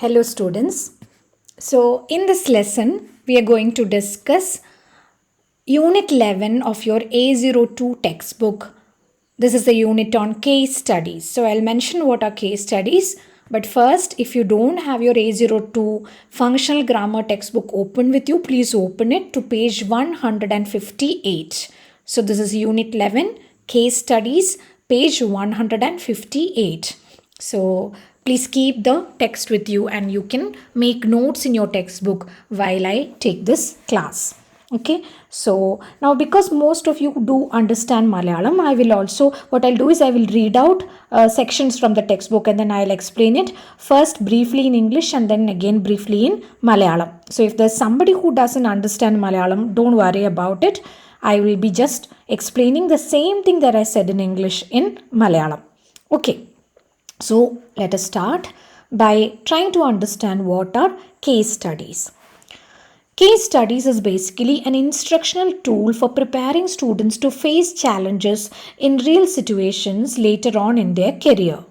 Hello students. So in this lesson we are going to discuss unit 11 of your A02 textbook. This is the unit on case studies. So I'll mention what are case studies, but first if you don't have your A02 functional grammar textbook open with you, please open it to page 158. So this is unit 11 case studies, page 158. So please keep the text with you and you can make notes in your textbook while I take this class. Okay, so now because most of you do understand Malayalam, what I'll do is I will read out sections from the textbook and then I'll explain it first briefly in English and then again briefly in Malayalam. So if there's somebody who doesn't understand Malayalam, don't worry about it. I will be just explaining the same thing that I said in English in Malayalam. Okay. So let us start by trying to understand what are case studies. Case studies is basically an instructional tool for preparing students to face challenges in real situations later on in their career.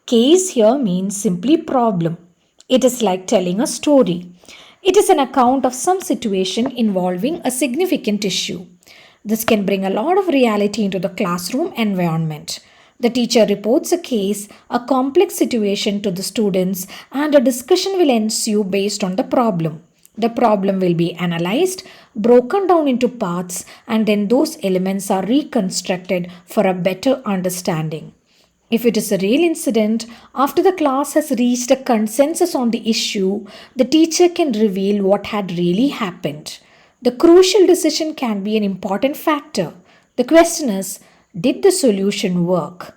Case here means simply problem. It is like telling a story. It is an account of some situation involving a significant issue. This can bring a lot of reality into the classroom environment. The teacher reports a case, a complex situation to the students, and a discussion will ensue based on the problem. The problem will be analyzed, broken down into parts, and then those elements are reconstructed for a better understanding. If it is a real incident, after the class has reached a consensus on the issue, the teacher can reveal what had really happened. The crucial decision can be an important factor. The question is, did the solution work?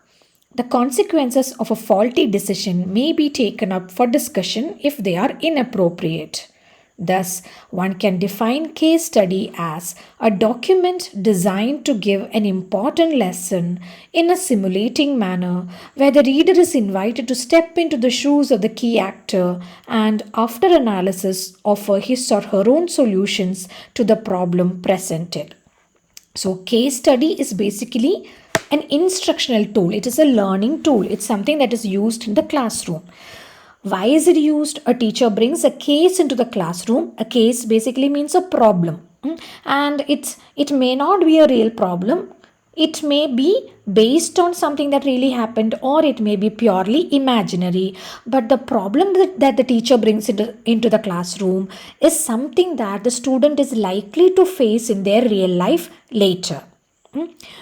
The consequences of a faulty decision may be taken up for discussion if they are inappropriate. Thus, one can define case study as a document designed to give an important lesson in a simulating manner where the reader is invited to step into the shoes of the key actor and, after analysis, offer his or her own solutions to the problem presented. So, case study is basically an instructional tool. It is a learning tool. It's something that is used in the classroom. Why is it used? A teacher brings a case into the classroom. A case basically means a problem. And it may not be a real problem. It may be based on something that really happened or it may be purely imaginary. But the problem that the teacher brings into the classroom is something that the student is likely to face in their real life later.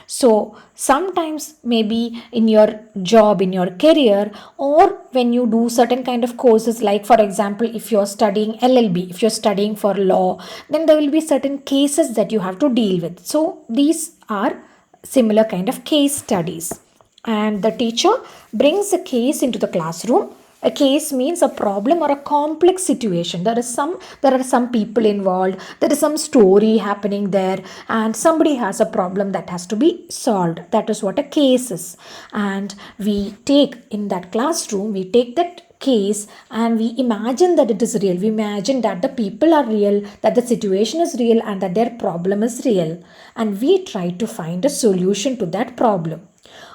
So sometimes maybe in your job, in your career, or when you do certain kind of courses, like for example, if you're studying LLB, if you're studying for law, then there will be certain cases that you have to deal with. So these are similar kind of case studies. And the teacher brings a case into the classroom. A case means a problem or a complex situation. There are some people involved. There is some story happening there, and somebody has a problem that has to be solved. That is what a case is. And we take in that classroom, we take that case and we imagine that it is real. We imagine that the people are real, that the situation is real, and that their problem is real. And we try to find a solution to that problem.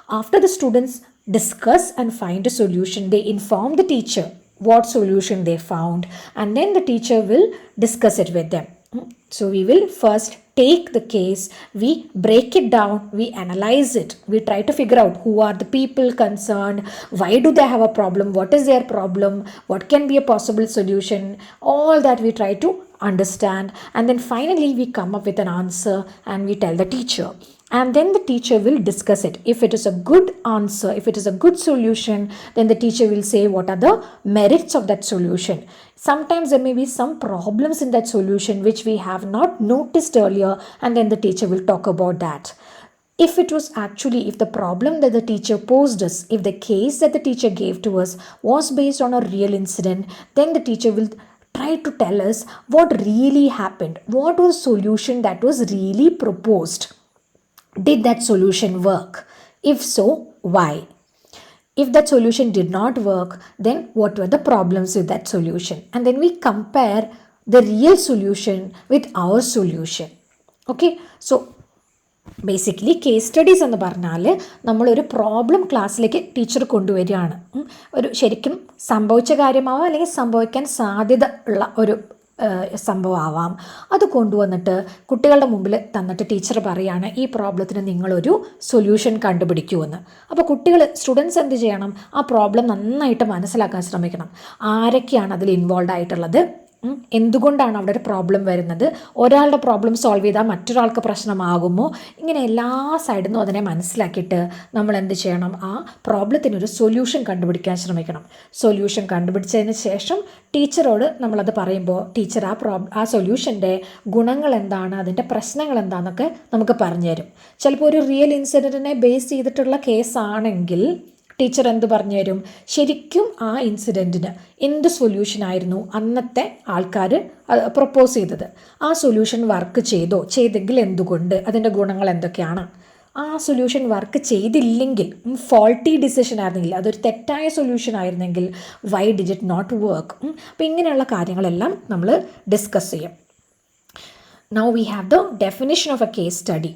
After the students discuss and find a solution, they inform the teacher what solution they found, and then the teacher will discuss it with them. So we will first take the case, we break it down, we analyze it, we try to figure out who are the people concerned, why do they have a problem, what is their problem, what can be a possible solution, all that we try to understand, and then finally we come up with an answer and we tell the teacher. And then the teacher will discuss it. If it is a good answer, if it is a good solution, then the teacher will say what are the merits of that solution. Sometimes there may be some problems in that solution which we have not noticed earlier, and then the teacher will talk about that. If the problem that the teacher posed us, if the case that the teacher gave to us was based on a real incident, then the teacher will try to tell us what really happened, what was the solution that was really proposed. Did that solution work? If so, why? If that solution did not work, then what were the problems with that solution? And then we compare the real solution with our solution. Okay, so basically case studies എന്ന് പറഞ്ഞാൽ നമ്മളൊരു problem ക്ലാസ്സിലേക്ക് teacher കൊണ്ടുവരികയാണ്. ഒരു ശരിക്കും സംഭവിച്ച കാര്യമാവാം, അല്ലെങ്കിൽ സംഭവിക്കാൻ സാധ്യത ഉള്ള ഒരു സംഭവമാവാം. അത് കൊണ്ടുവന്നിട്ട് കുട്ടികളുടെ മുമ്പിൽ തന്നിട്ട് ടീച്ചർ പറയുകയാണ് ഈ പ്രോബ്ലത്തിന് നിങ്ങളൊരു സൊല്യൂഷൻ കണ്ടുപിടിക്കുമെന്ന്. അപ്പോൾ സ്റ്റുഡൻസ് എന്ത് ചെയ്യണം? ആ പ്രോബ്ലം നന്നായിട്ട് മനസ്സിലാക്കാൻ ശ്രമിക്കണം. ആരൊക്കെയാണ് അതിൽ ഇൻവോൾവ് ആയിട്ടുള്ളത്, എന്തുകൊണ്ടാണ് അവിടെ ഒരു പ്രോബ്ലം വരുന്നത്, ഒരാളുടെ പ്രോബ്ലം സോൾവ് ചെയ്താൽ മറ്റൊരാൾക്ക് പ്രശ്നമാകുമോ, ഇങ്ങനെ എല്ലാ സൈഡിൽ നിന്നും അതിനെ മനസ്സിലാക്കിയിട്ട് നമ്മൾ എന്ത് ചെയ്യണം? ആ പ്രോബ്ലത്തിനൊരു സൊല്യൂഷൻ കണ്ടുപിടിക്കാൻ ശ്രമിക്കണം. സൊല്യൂഷൻ കണ്ടുപിടിച്ചതിന് ശേഷം ടീച്ചറോട് നമ്മളത് പറയുമ്പോൾ ടീച്ചർ ആ സൊല്യൂഷൻ്റെ ഗുണങ്ങൾ എന്താണ്, അതിൻ്റെ പ്രശ്നങ്ങൾ എന്താണെന്നൊക്കെ നമുക്ക് പറഞ്ഞു തരും. ചിലപ്പോൾ ഒരു റിയൽ ഇൻസിഡൻറ്റിനെ ബേസ് ചെയ്തിട്ടുള്ള കേസാണെങ്കിൽ ടീച്ചർ എന്ത് പറഞ്ഞു തരും? ശരിക്കും ആ ഇൻസിഡൻറ്റിന് എന്ത് സൊല്യൂഷനായിരുന്നു അന്നത്തെ ആൾക്കാർ പ്രപ്പോസ് ചെയ്തത്, ആ സൊല്യൂഷൻ വർക്ക് ചെയ്തെങ്കിൽ എന്തുകൊണ്ട്, അതിൻ്റെ ഗുണങ്ങൾ എന്തൊക്കെയാണ്, ആ സൊല്യൂഷൻ വർക്ക് ചെയ്തില്ലെങ്കിൽ, ഫോൾട്ടി ഡിസിഷൻ ആയിരുന്നെങ്കിൽ, അതൊരു തെറ്റായ സൊല്യൂഷൻ ആയിരുന്നെങ്കിൽ, why did it not work. അപ്പോൾ ഇങ്ങനെയുള്ള കാര്യങ്ങളെല്ലാം നമ്മൾ ഡിസ്കസ് ചെയ്യും. Now we have the definition of a case study.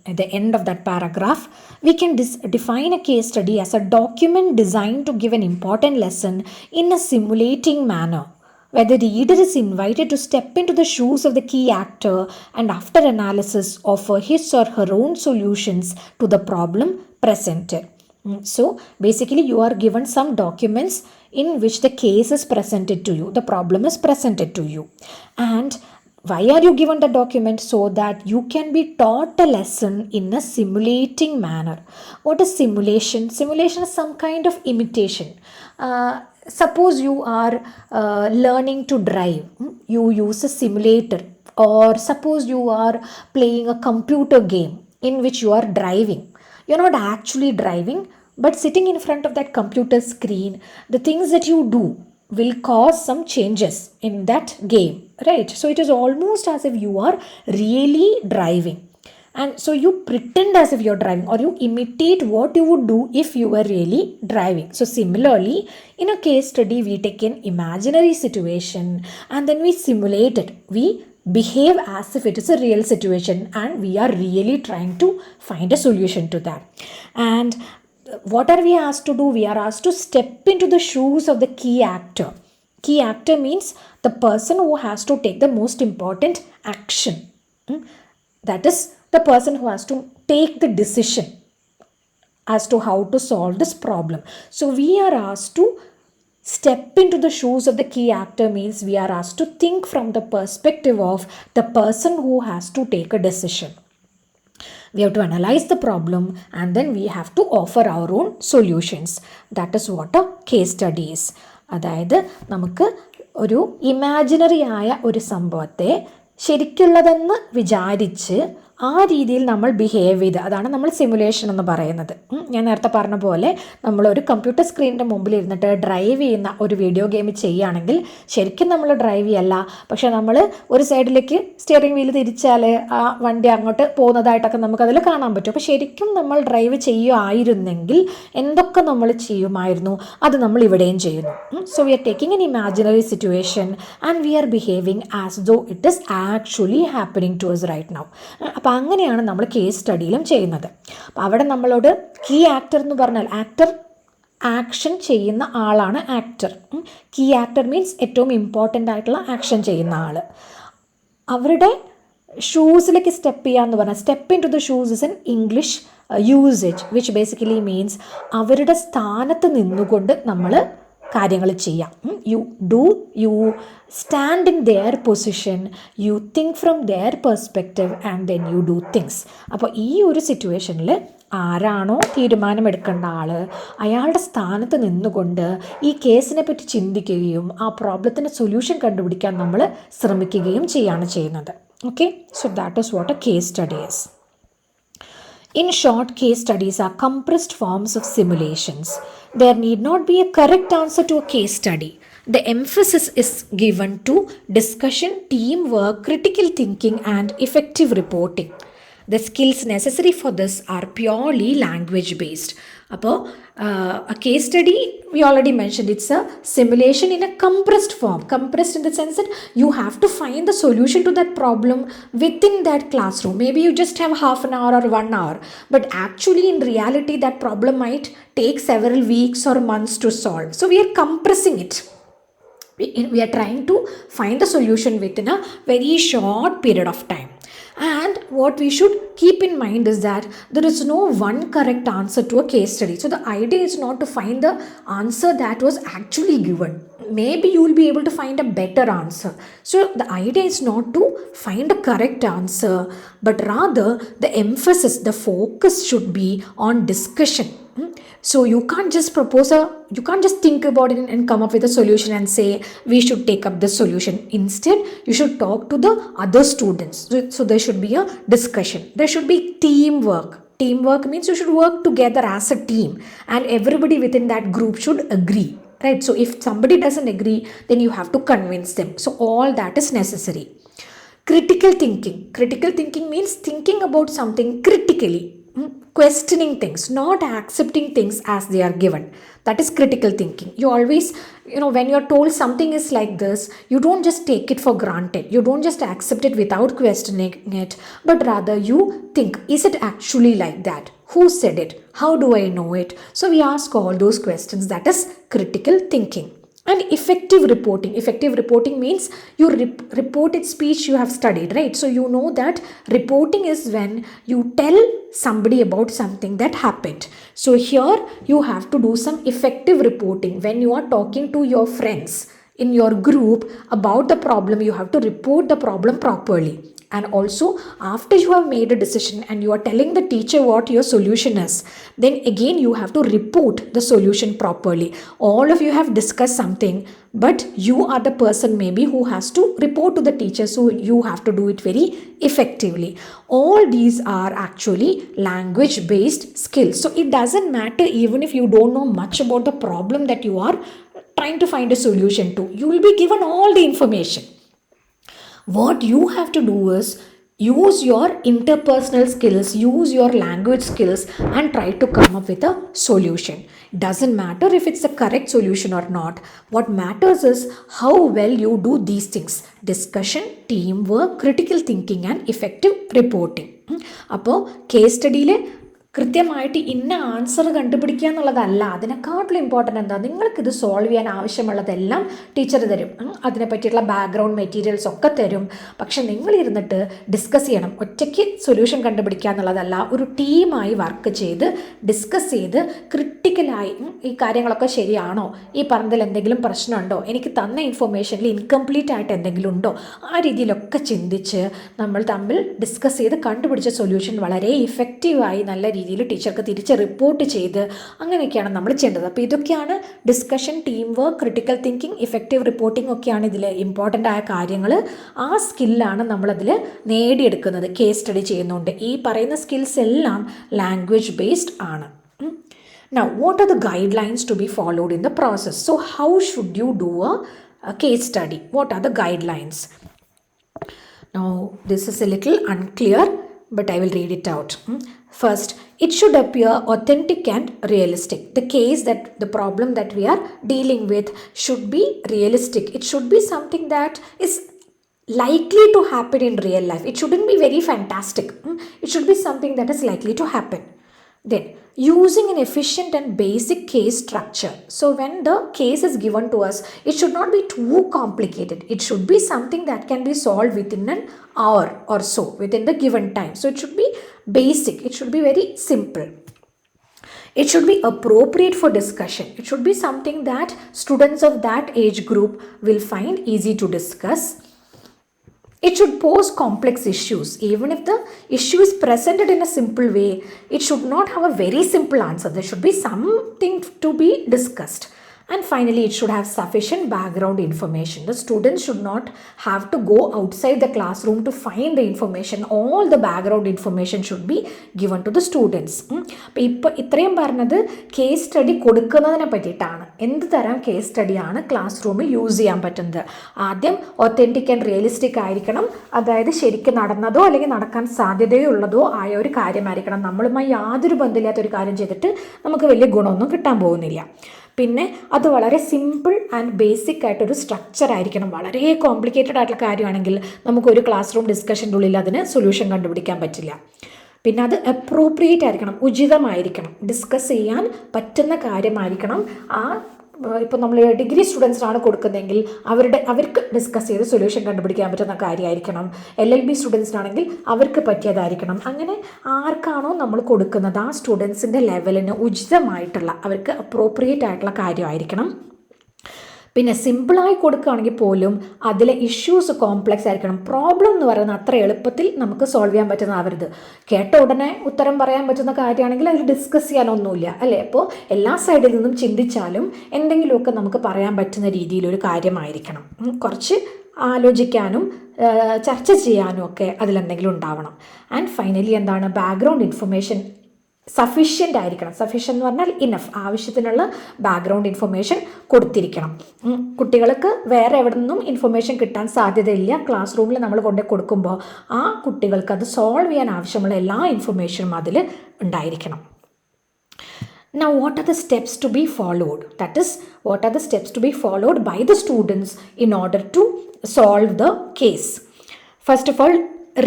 At the end of that paragraph, we can define a case study as a document designed to give an important lesson in a simulating manner, where the reader is invited to step into the shoes of the key actor and, after analysis, offer his or her own solutions to the problem presented. So basically you are given some documents in which the case is presented to you, the problem is presented to you, and why are you given the document? So that you can be taught a lesson in a simulating manner. What is simulation? Simulation is some kind of imitation. Suppose you are learning to drive. You use a simulator. Or suppose you are playing a computer game in which you are driving. You're not actually driving, but sitting in front of that computer screen, the things that you do will cause some changes in that game, right? So it is almost as if you are really driving, and so you pretend as if you're driving, or you imitate what you would do if you were really driving. So similarly, in a case study, we take an imaginary situation and then we simulate it. We behave as if it is a real situation and we are really trying to find a solution to that. And what are we asked to do? We are asked to step into the shoes of the key actor. Key actor means the person who has to take the most important action. That is the person who has to take the decision as to how to solve this problem. So we are asked to step into the shoes of the key actor, means we are asked to think from the perspective of the person who has to take a decision. We have to analyze the problem and then we have to offer our own solutions. That is what a case study is. അതായത് നമുക്ക് ഒരു imaginary ആയ ഒരു സംഭവത്തെ ശരിക്കുള്ളതെന്ന് വിചാരിച്ച് ആ രീതിയിൽ നമ്മൾ ബിഹേവ് ചെയ്ത്, അതാണ് നമ്മൾ സിമുലേഷൻ എന്ന് പറയുന്നത്. ഞാൻ നേരത്തെ പറഞ്ഞ പോലെ നമ്മളൊരു കമ്പ്യൂട്ടർ സ്ക്രീനിൻ്റെ മുമ്പിൽ ഇരുന്നിട്ട് ഡ്രൈവ് ചെയ്യുന്ന ഒരു വീഡിയോ ഗെയിം ചെയ്യുകയാണെങ്കിൽ ശരിക്കും നമ്മൾ ഡ്രൈവ് ചെയ്യല്ല, പക്ഷേ നമ്മൾ ഒരു സൈഡിലേക്ക് സ്റ്റിയറിംഗ് വീല് തിരിച്ചാൽ ആ വണ്ടി അങ്ങോട്ട് പോകുന്നതായിട്ടൊക്കെ നമുക്കതിൽ കാണാൻ പറ്റും. അപ്പോൾ ശരിക്കും നമ്മൾ ഡ്രൈവ് ചെയ്യുമായിരുന്നെങ്കിൽ എന്തൊക്കെ നമ്മൾ ചെയ്യുമായിരുന്നു അത് നമ്മൾ ഇവിടെയും ചെയ്യുന്നു. So we are taking an imaginary situation and we are behaving as though it is actually happening to us right now. അപ്പോൾ അങ്ങനെയാണ് നമ്മൾ കേസ് സ്റ്റഡിയിലും ചെയ്യുന്നത്. അപ്പോൾ അവിടെ നമ്മളോട് കീ ആക്ടർ എന്ന് പറഞ്ഞാൽ ആക്ഷൻ ചെയ്യുന്ന ആളാണ് ആക്ടർ. കീ ആക്ടർ മീൻസ് ഏറ്റവും ഇമ്പോർട്ടൻ്റ് ആയിട്ടുള്ള ആക്ഷൻ ചെയ്യുന്ന ആൾ. അവരുടെ ഷൂസിലേക്ക് സ്റ്റെപ്പ് ചെയ്യുക എന്ന് പറഞ്ഞാൽ step in to the shoes is an English usage which basically means അവരുടെ സ്ഥാനത്ത് നിന്നുകൊണ്ട് നമ്മൾ കാര്യങ്ങൾ ചെയ്യാം. You stand in their position, you think from their perspective and then you do things. അപ്പോൾ ഈ ഒരു സിറ്റുവേഷനിൽ ആരാണോ തീരുമാനമെടുക്കേണ്ട ആൾ അയാളുടെ സ്ഥാനത്ത് നിന്നുകൊണ്ട് ഈ കേസിനെ പറ്റി ചിന്തിക്കുകയും ആ പ്രോബ്ലത്തിന് സൊല്യൂഷൻ കണ്ടുപിടിക്കാൻ നമ്മൾ ശ്രമിക്കുകയും ചെയ്യുകയാണ് ചെയ്യുന്നത്. Okay, so that is what A case study is. In short, case studies are compressed forms of simulations. There need not be a correct answer to a case study. The emphasis is given to discussion, teamwork, critical thinking, and effective reporting. The skills necessary for this are purely language based. A case study, we already mentioned, it's a simulation in a compressed form. Compressed in the sense that you have to find the solution to that problem within that classroom. Maybe you just have half an hour or 1 hour, but actually in reality that problem might take several weeks or months to solve. So we are compressing it. We are trying to find the solution within a very short period of time. And what we should keep in mind is that there is no one correct answer to a case study. So the idea is not to find the answer that was actually given. Maybe you will be able to find a better answer. So the idea is not to find a correct answer, but rather the emphasis, the focus should be on discussion. So you can't just you can't just think about it and come up with a solution and say we should take up this solution. Instead, you should talk to the other students. So there should be a discussion. There should be teamwork. Teamwork means you should work together as a team, and everybody within that group should agree. Right? So if somebody doesn't agree, then you have to convince them. So all that is necessary. Critical thinking. Critical thinking means thinking about something critically. Questioning things, not accepting things as they are given. That is critical thinking. You always, when you're told something is like this, you don't just take it for granted. You don't just accept it without questioning it, but rather you think, is it actually like that? Who said it? How do I know it? So we ask all those questions. That is critical thinking. And effective reporting. Effective reporting means you reported speech you have studied, right? So you know that reporting is when you tell somebody about something that happened. So here you have to do some effective reporting. When you are talking to your friends in your group about the problem, you have to report the problem properly. And also, after you have made a decision and you are telling the teacher what your solution is, then again you have to report the solution properly. All of you have discussed something, but you are the person maybe who has to report to the teacher, so you have to do it very effectively. All these are actually language based skills. So it doesn't matter even if you don't know much about the problem that you are trying to find a solution to. You will be given all the information. What you have to do is use your interpersonal skills, use your language skills, and try to come up with a solution. Doesn't matter if it's the correct solution or not. What matters is how well you do these things: discussion, teamwork, critical thinking, and effective reporting. അപ്പോൾ case സ്റ്റഡിയിൽ കൃത്യമായിട്ട് ഇന്ന answer കണ്ടുപിടിക്കുക എന്നുള്ളതല്ല. അതിനെക്കാട്ടിലും important എന്താ, നിങ്ങൾക്കിത് solve ചെയ്യാൻ ആവശ്യമുള്ളതെല്ലാം teacher തരും. അതിനെ പറ്റിയിട്ടുള്ള ബാക്ക്ഗ്രൗണ്ട് മെറ്റീരിയൽസ് ഒക്കെ തരും. പക്ഷെ നിങ്ങളിരുന്നിട്ട് ഡിസ്കസ് ചെയ്യണം. ഒറ്റയ്ക്ക് സൊല്യൂഷൻ കണ്ടുപിടിക്കുക എന്നുള്ളതല്ല, ഒരു ടീമായി വർക്ക് ചെയ്ത് ഡിസ്കസ് ചെയ്ത് ക്രിട്ടിക്കലായി ഈ കാര്യങ്ങളൊക്കെ ശരിയാണോ, ഈ പറഞ്ഞതിൽ എന്തെങ്കിലും പ്രശ്നമുണ്ടോ, എനിക്ക് തന്ന ഇൻഫർമേഷനിൽ ഇൻകംപ്ലീറ്റ് ആയിട്ട് എന്തെങ്കിലും ഉണ്ടോ, ആ രീതിയിലൊക്കെ ചിന്തിച്ച് നമ്മൾ തമ്മിൽ ഡിസ്കസ് ചെയ്ത് കണ്ടുപിടിച്ച സൊല്യൂഷൻ വളരെ ഇഫക്റ്റീവായി നല്ല രീതിയിൽ ടീച്ചർക്ക് തിരിച്ച് റിപ്പോർട്ട് ചെയ്ത് അങ്ങനെയൊക്കെയാണ് നമ്മൾ ചെയ്യേണ്ടത്. അപ്പോൾ ഇതൊക്കെയാണ് discussion, team work, critical thinking, effective reporting ഒക്കെയാണ് ഇതിൽ ഇമ്പോർട്ടൻ്റ് ആയ കാര്യങ്ങൾ. ആ സ്കില്ലാണ് നമ്മളതിൽ നേടിയെടുക്കുന്നത് കേസ് സ്റ്റഡി ചെയ്യുന്നുണ്ട്. ഈ പറയുന്ന സ്കിൽസ് എല്ലാം ലാംഗ്വേജ് ബേസ്ഡ് ആണ്. Now, what are the guidelines to be followed in the process? So, how should you do a case study? What are the guidelines? Now, this is a little unclear, but I will read it out. First, it should appear authentic and realistic. The case, that the problem that we are dealing with, should be realistic. It should be something that is likely to happen in real life. It shouldn't be very fantastic. It should be something that is likely to happen. Then, using an efficient and basic case structure. So when the case is given to us, it should not be too complicated. It should be something that can be solved within an hour or so, within the given time. So it should be basic. It should be very simple. It should be appropriate for discussion. It should be something that students of that age group will find easy to discuss. It should pose complex issues. Even if the issue is presented in a simple way, it should not have a very simple answer. There should be something to be discussed. And finally, it should have sufficient background information. The students should not have to go outside the classroom to find the information. All the background information should be given to the students. അപ്പോൾ ഇപ്പോൾ ഇത്രയും പറഞ്ഞത് case study കൊടുക്കുന്നതിനെ പറ്റിയിട്ടാണ്. എന്ത് തരം case സ്റ്റഡിയാണ് class റൂമിൽ use ചെയ്യാൻ പറ്റുന്നത്? ആദ്യം ഒത്തൻറ്റിക് ആൻഡ് റിയലിസ്റ്റിക് ആയിരിക്കണം. അതായത് ശരിക്കും നടന്നതോ അല്ലെങ്കിൽ നടക്കാൻ സാധ്യതയുള്ളതോ ആയ ഒരു കാര്യമായിരിക്കണം. നമ്മളുമായി യാതൊരു ബന്ധമില്ലാത്തൊരു കാര്യം ചെയ്തിട്ട് നമുക്ക് വലിയ ഗുണമൊന്നും കിട്ടാൻ പോകുന്നില്ല. പിന്നെ അത് വളരെ സിമ്പിൾ ആൻഡ് ബേസിക് ആയിട്ടൊരു സ്ട്രക്ചർ ആയിരിക്കണം. വളരെ കോംപ്ലിക്കേറ്റഡ് ആയിട്ടുള്ള കാര്യമാണെങ്കിൽ നമുക്കൊരു ക്ലാസ് റൂം ഡിസ്കഷൻ്റെ ഉള്ളിൽ അതിന് സൊല്യൂഷൻ കണ്ടുപിടിക്കാൻ പറ്റില്ല. പിന്നെ അത് അപ്രോപ്രിയേറ്റ് ആയിരിക്കണം, ഉചിതമായിരിക്കണം, ഡിസ്കസ് ചെയ്യാൻ പറ്റുന്ന കാര്യമായിരിക്കണം. ഇപ്പോൾ നമ്മൾ ഡിഗ്രി സ്റ്റുഡൻസിനാണ് കൊടുക്കുന്നതെങ്കിൽ അവർക്ക് ഡിസ്കസ് ചെയ്ത് സൊല്യൂഷൻ കണ്ടുപിടിക്കാൻ പറ്റുന്ന കാര്യമായിരിക്കണം. LLB സ്റ്റുഡൻസിനാണെങ്കിൽ അവർക്ക് പറ്റിയതായിരിക്കണം. അങ്ങനെ ആർക്കാണോ നമ്മൾ കൊടുക്കുന്നത് ആ സ്റ്റുഡൻസിൻ്റെ ലെവലിന് ഉചിതമായിട്ടുള്ള, അവർക്ക് അപ്രോപ്രിയേറ്റ് ആയിട്ടുള്ള കാര്യമായിരിക്കണം. പിന്നെ സിമ്പിളായി കൊടുക്കുകയാണെങ്കിൽ പോലും അതിലെ ഇഷ്യൂസ് കോംപ്ലക്സ് ആയിരിക്കണം. പ്രോബ്ലം എന്ന് പറയുന്നത് അത്ര എളുപ്പത്തിൽ നമുക്ക് സോൾവ് ചെയ്യാൻ പറ്റുന്നതാവരുത്. കേട്ട ഉടനെ ഉത്തരം പറയാൻ പറ്റുന്ന കാര്യമാണെങ്കിൽ അതിൽ ഡിസ്കസ് ചെയ്യാനൊന്നുമില്ല അല്ലേ. അപ്പോൾ എല്ലാ സൈഡിൽ നിന്നും ചിന്തിച്ചാലും എന്തെങ്കിലുമൊക്കെ നമുക്ക് പറയാൻ പറ്റുന്ന രീതിയിലൊരു കാര്യമായിരിക്കണം. കുറച്ച് ആലോചിക്കാനും ചർച്ച ചെയ്യാനും ഒക്കെ അതിലെന്തെങ്കിലും ഉണ്ടാവണം. ആൻഡ് ഫൈനലി എന്താണ്, ബാക്ക്ഗ്രൗണ്ട് ഇൻഫർമേഷൻ സഫിഷ്യൻ്റ് ആയിരിക്കണം. സഫിഷ്യൻ്റ് എന്ന് പറഞ്ഞാൽ ഇനഫ്, ആവശ്യത്തിനുള്ള ബാക്ക്ഗ്രൗണ്ട് ഇൻഫർമേഷൻ കൊടുത്തിരിക്കണം. കുട്ടികൾക്ക് വേറെ എവിടെ നിന്നും ഇൻഫർമേഷൻ കിട്ടാൻ സാധ്യതയില്ല. ക്ലാസ് റൂമിൽ നമ്മൾ കൊണ്ടു കൊടുക്കുമ്പോൾ ആ കുട്ടികൾക്ക് അത് സോൾവ് ചെയ്യാൻ ആവശ്യമുള്ള എല്ലാ ഇൻഫർമേഷനും അതിൽ ഉണ്ടായിരിക്കണം. Now, what are the steps to be followed? That is, what are the steps to be followed by the students in order to solve the case? First of all,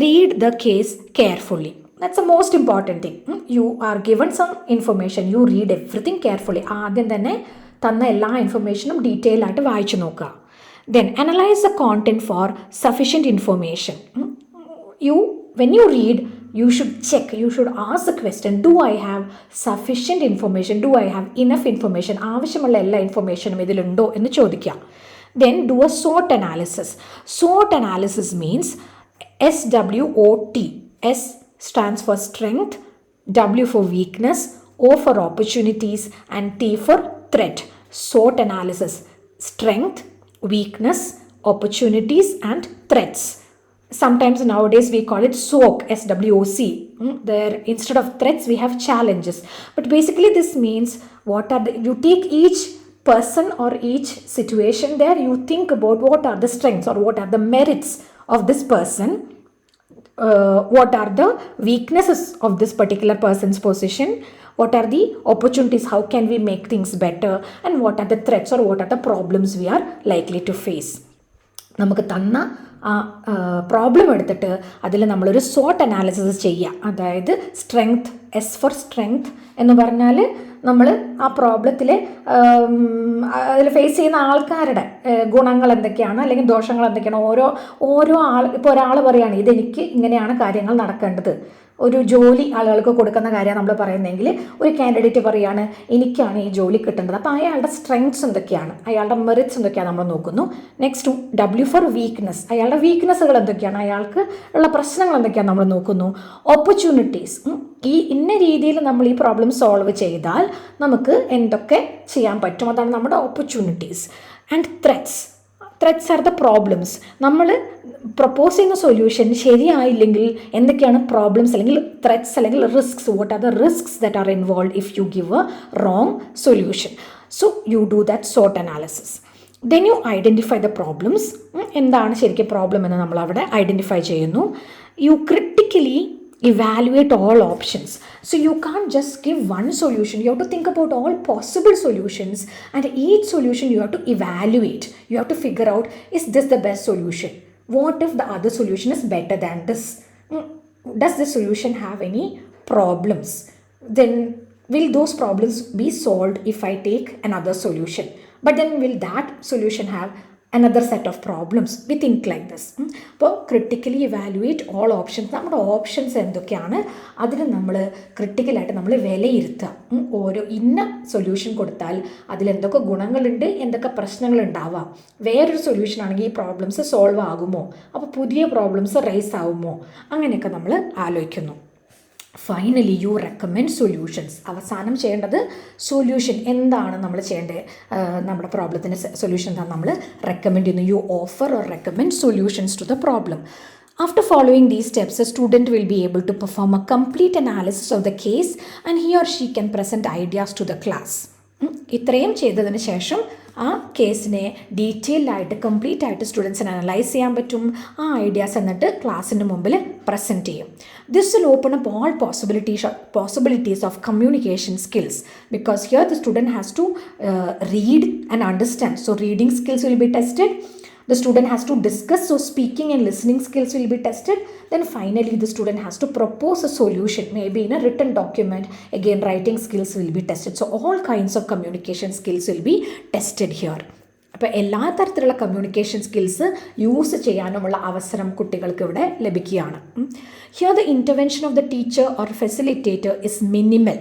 read the case carefully. That's the most important thing. You are given some information. You read everything carefully. ആദ്യം തന്നെ തന്ന എല്ലാ ഇൻഫർമേഷനും detail ആയിട്ട് വായിച്ചു നോക്കുക. Then analyze the content for sufficient information. When you read, you should check, you should ask the question, do I have sufficient information? Do I have enough information? ആവശ്യമുള്ള എല്ലാ ഇൻഫർമേഷനും ഇതിലുണ്ടോ എന്ന് ചോദിക്കുക. Then do a SWOT analysis. SWOT analysis means SWOT. S stands for strength, W for weakness, O for opportunities, and T for threat. SWOT analysis: strength, weakness, opportunities, and threats. Sometimes nowadays we call it SWOC, SWOC. There, instead of threats, we have challenges. But basically this means you take each person or each situation there, you think about what are the strengths or what are the merits of this person. What are the weaknesses of this particular person's position, what are the opportunities, how can we make things better, and what are the threats or what are the problems we are likely to face. നമുക്ക് തന്ന problem എടുത്തിട്ട് അതിൽ നമ്മളൊരു SWOT analysis ചെയ്യുക. അതായത് strength, S four strength എന്ന് പറഞ്ഞാൽ നമ്മൾ ആ പ്രോബ്ലത്തിലെ അതിൽ ഫേസ് ചെയ്യുന്ന ആൾക്കാരുടെ ഗുണങ്ങൾ എന്തൊക്കെയാണ് അല്ലെങ്കിൽ ദോഷങ്ങൾ എന്തൊക്കെയാണ്. ഓരോ ഇപ്പോൾ ഒരാൾ പറയുകയാണ് ഇതെനിക്ക് ഇങ്ങനെയാണ് കാര്യങ്ങൾ നടക്കേണ്ടത്, ഒരു ജോലി ആളുകൾക്ക് കൊടുക്കുന്ന കാര്യമാണ് നമ്മൾ പറയുന്നതെങ്കിൽ ഒരു കാൻഡിഡേറ്റ് പറയുകയാണ് എനിക്കാണ് ഈ ജോലി കിട്ടേണ്ടത്. അപ്പോൾ അയാളുടെ സ്ട്രെങ്ത്സ് എന്തൊക്കെയാണ്, അയാളുടെ മെറിറ്റ്സ് എന്തൊക്കെയാണ് നമ്മൾ നോക്കുന്നു. നെക്സ്റ്റ് W ഫോർ വീക്ക്നെസ്, അയാളുടെ വീക്ക്നെസ്സുകൾ എന്തൊക്കെയാണ്, അയാൾക്ക് ഉള്ള പ്രശ്നങ്ങൾ എന്തൊക്കെയാണ് നമ്മൾ നോക്കുന്നു. ഓപ്പർച്യൂണിറ്റീസ്, ഈ ഇന്ന രീതിയിൽ നമ്മൾ ഈ പ്രോബ്ലം സോൾവ് ചെയ്താൽ നമുക്ക് എന്തൊക്കെ ചെയ്യാൻ പറ്റും, അതാണ് നമ്മുടെ opportunities. And threats are the problems. നമ്മൾ പ്രപ്പോസ് ചെയ്യുന്ന സൊല്യൂഷൻ ശരിയായില്ലെങ്കിൽ എന്തൊക്കെയാണ് പ്രോബ്ലംസ് അല്ലെങ്കിൽ ത്രെറ്റ്സ് അല്ലെങ്കിൽ risks. What are the risks that are involve if you give a wrong solution. So you do that SWOT analysis. Then you identify the problems. എന്താണ് ശരിക്കും problem എന്ന് നമ്മൾ അവിടെ ഐഡൻറ്റിഫൈ ചെയ്യുന്നു. You critically evaluate all options. So you can't just give one solution. You have to think about all possible solutions, and each solution you have to evaluate. You have to figure out, is this the best solution? What if the other solution is better than this? Does this solution have any problems? Then will those problems be solved if I take another solution? But then will that solution have another set of problems? We think like this. അപ്പോൾ critically evaluate all options. നമ്മുടെ options എന്തൊക്കെയാണ് അതിന് നമ്മൾ ക്രിട്ടിക്കലായിട്ട് നമ്മൾ വിലയിരുത്തുക. ഓരോ ഇന്ന solution കൊടുത്താൽ അതിലെന്തൊക്കെ ഗുണങ്ങളുണ്ട്, എന്തൊക്കെ പ്രശ്നങ്ങളുണ്ടാവാം, വേറൊരു സൊല്യൂഷൻ ആണെങ്കിൽ ഈ പ്രോബ്ലംസ് സോൾവ് ആകുമോ, അപ്പോൾ പുതിയ പ്രോബ്ലംസ് റൈസ് ആകുമോ, അങ്ങനെയൊക്കെ നമ്മൾ ആലോചിക്കുന്നു. Finally you recommend solutions. അവസാനം ചെയ്യേണ്ടത് സൊല്യൂഷൻ എന്താണ് നമ്മൾ ചെയ്യേണ്ടത്, നമ്മുടെ പ്രോബ്ലത്തിൻ്റെ സൊല്യൂഷൻ എന്താണ് നമ്മൾ റെക്കമെൻഡ് ചെയ്യുന്നു. You offer or recommend solutions to the problem. After following these steps, a student will be able to perform a complete analysis of the case and he or she can present ideas to the class. ഇത്രയും ചെയ്തതിന് ശേഷം ആ കേസിനെ detailed ആയിട്ട് complete ആയിട്ട് സ്റ്റുഡൻസിന് analyse ചെയ്യാൻ പറ്റും. ആ ഐഡിയാസ് എന്നിട്ട് ക്ലാസ്സിൻ്റെ മുമ്പിൽ പ്രസൻറ്റ് ചെയ്യും. This will open up all possibilities of communication skills because here the student has to read and understand. So reading skills will be tested. The student has to discuss, so speaking and listening skills will be tested. Then finally the student has to propose a solution, maybe in a written document. Again, writing skills will be tested. So all kinds of communication skills will be tested here. അപ്പോൾ എല്ലാ തരത്തിലുള്ള communication skills use ചെയ്യാനുമുള്ള അവസരം കുട്ടികൾക്ക് ഇവിടെ ലഭിക്കുകയാണ്. Here the intervention of the teacher or facilitator is minimal.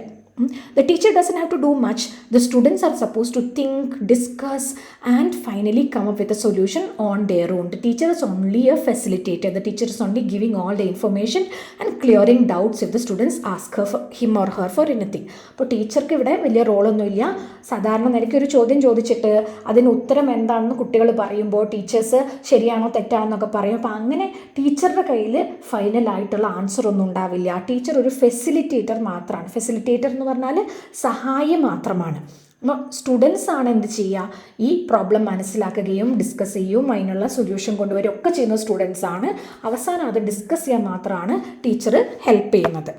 The teacher doesn't have to do much. The students are supposed to think, discuss, and finally come up with a solution on their own. The teacher is only a facilitator. The teacher is only giving all the information and clearing doubts if the students ask him or her for anything. അപ്പോൾ ടീച്ചർക്ക് ഇവിടെ വലിയ റോളൊന്നുമില്ല. സാധാരണ നിലയ്ക്ക് ഒരു ചോദ്യം ചോദിച്ചിട്ട് അതിന് ഉത്തരം എന്താണെന്ന് കുട്ടികൾ പറയുമ്പോൾ ടീച്ചേഴ്സ് ശരിയാണോ തെറ്റാണോ എന്നൊക്കെ പറയും. അപ്പോൾ അങ്ങനെ ടീച്ചറുടെ കയ്യിൽ ഫൈനലായിട്ടുള്ള ആൻസർ ഒന്നും ഉണ്ടാവില്ല. ടീച്ചർ ഒരു ഫെസിലിറ്റേറ്റർ മാത്രമാണ്. ഫെസിലിറ്റേറ്റർ എന്ന് പറഞ്ഞാൽ സഹായം മാത്രമാണ്. അപ്പോൾ സ്റ്റുഡൻസ് ആണ് എന്ത് ചെയ്യുക, ഈ പ്രോബ്ലം മനസ്സിലാക്കുകയും ഡിസ്കസ് ചെയ്യുകയും അതിനുള്ള സൊല്യൂഷൻ കൊണ്ടുവരികയും ഒക്കെ ചെയ്യുന്ന സ്റ്റുഡൻസ് ആണ്. അവസാനം അത് ഡിസ്കസ് ചെയ്യാൻ മാത്രമാണ് ടീച്ചർ ഹെൽപ്പ് ചെയ്യുന്നത്.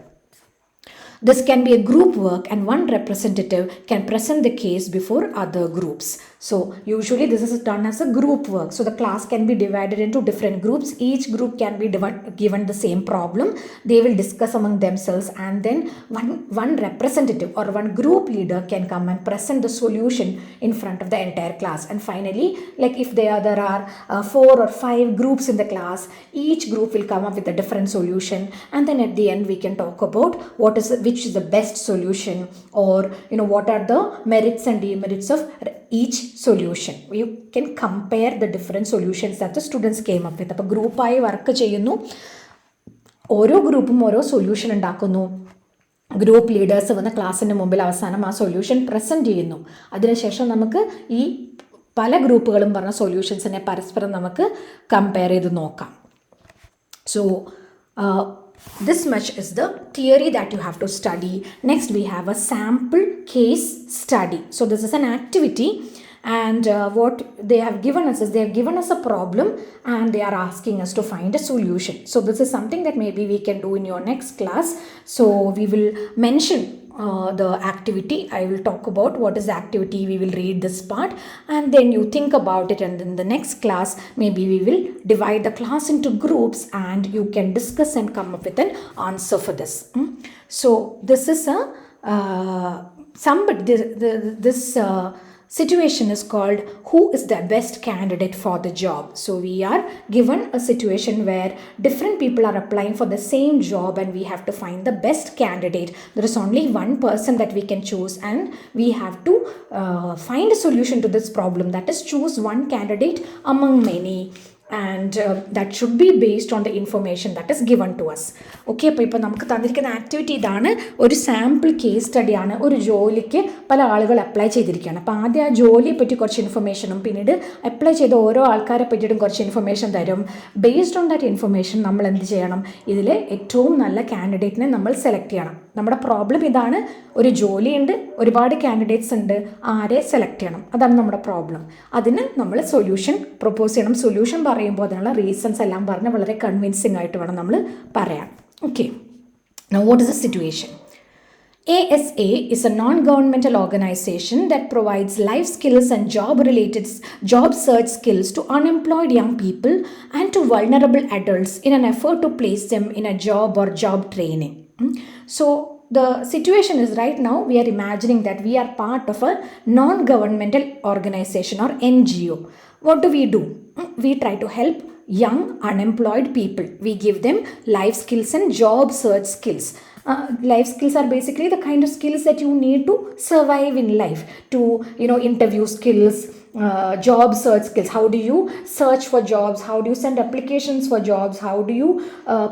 This can be a group work and one representative can present the case before other groups. So usually this is done as a group work. So the class can be divided into different groups. Each group can be given the same problem. They will discuss among themselves and then one representative or one group leader can come and present the solution in front of the entire class. And finally, like if there are 4 or 5 groups in the class, each group will come up with a different solution. And then at the end we can talk about which is the best solution, or what are the merits and demerits of each solution. You can compare the different solutions that the students came up with. അപ്പോൾ ഗ്രൂപ്പായി work ചെയ്യുന്നു, ഓരോ ഗ്രൂപ്പും ഓരോ solution ഉണ്ടാക്കുന്നു. Group leaders വന്ന ക്ലാസ്സിൻ്റെ മുമ്പിൽ അവസാനം ആ സൊല്യൂഷൻ പ്രസൻറ്റ് ചെയ്യുന്നു. അതിനുശേഷം നമുക്ക് ഈ പല ഗ്രൂപ്പുകളും പറഞ്ഞ സൊല്യൂഷൻസിനെ പരസ്പരം നമുക്ക് കമ്പയർ ചെയ്ത് നോക്കാം. So this much is the theory that you have to study. Next we have a sample case study. So this is an activity, and what they have given us is they have given us a problem and they are asking us to find a solution. So this is something that maybe we can do in your next class. So we will mention the activity. I will talk about what is the activity. We will read this part and then you think about it, and in the next class maybe we will divide the class into groups and you can discuss and come up with an answer for this. So this is a this situation is called who is the best candidate for the job. So we are given a situation where different people are applying for the same job and we have to find the best candidate. There is only one person that we can choose and we have to find a solution to this problem, that is choose one candidate among many. And that should be based on the information that is given to us. Okay, അപ്പോൾ നമുക്ക് തന്നിരിക്കുന്ന activity ഇതാണ്. ഒരു sample case സ്റ്റഡിയാണ്. ഒരു ജോലിക്ക് പല ആളുകൾ apply ചെയ്തിരിക്കുകയാണ്. അപ്പോൾ ആദ്യം ആ ജോലിയെ പറ്റി കുറച്ച് ഇൻഫർമേഷനും പിന്നീട് അപ്ലൈ ചെയ്ത ഓരോ ആൾക്കാരെ പറ്റിയിട്ടും കുറച്ച് ഇൻഫർമേഷൻ തരും. ബേസ്ഡ് ഓൺ ദാറ്റ് ഇൻഫർമേഷൻ നമ്മൾ എന്ത് ചെയ്യണം, ഇതിൽ ഏറ്റവും നല്ല കാൻഡിഡേറ്റിനെ നമ്മൾ സെലക്ട് ചെയ്യണം. നമ്മുടെ പ്രോബ്ലം ഇതാണ്, ഒരു ജോലിയുണ്ട്, ഒരുപാട് കാൻഡിഡേറ്റ്സ് ഉണ്ട്, ആരെ സെലക്ട് ചെയ്യണം, അതാണ് നമ്മുടെ പ്രോബ്ലം. അതിന് നമ്മൾ സൊല്യൂഷൻ പ്രൊപ്പോസ് ചെയ്യണം. സൊല്യൂഷൻ പറയുമ്പോൾ അതിനുള്ള റീസൺസ് എല്ലാം പറഞ്ഞ് വളരെ കൺവിൻസിംഗ് ആയിട്ട് വേണം നമ്മൾ പറയാൻ. Okay, now what is the situation? ASA is a non-governmental organization that provides life skills and job search skills to unemployed young people and to vulnerable adults in an effort to place them in a job or job training. So the situation is right now we are imagining that we are part of a non-governmental organization or NGO. What do? We try to help young unemployed people. We give them life skills and job search skills. Life skills are basically the kind of skills that you need to survive in life, to interview skills, job search skills. How do you search for jobs? How do you send applications for jobs? How do you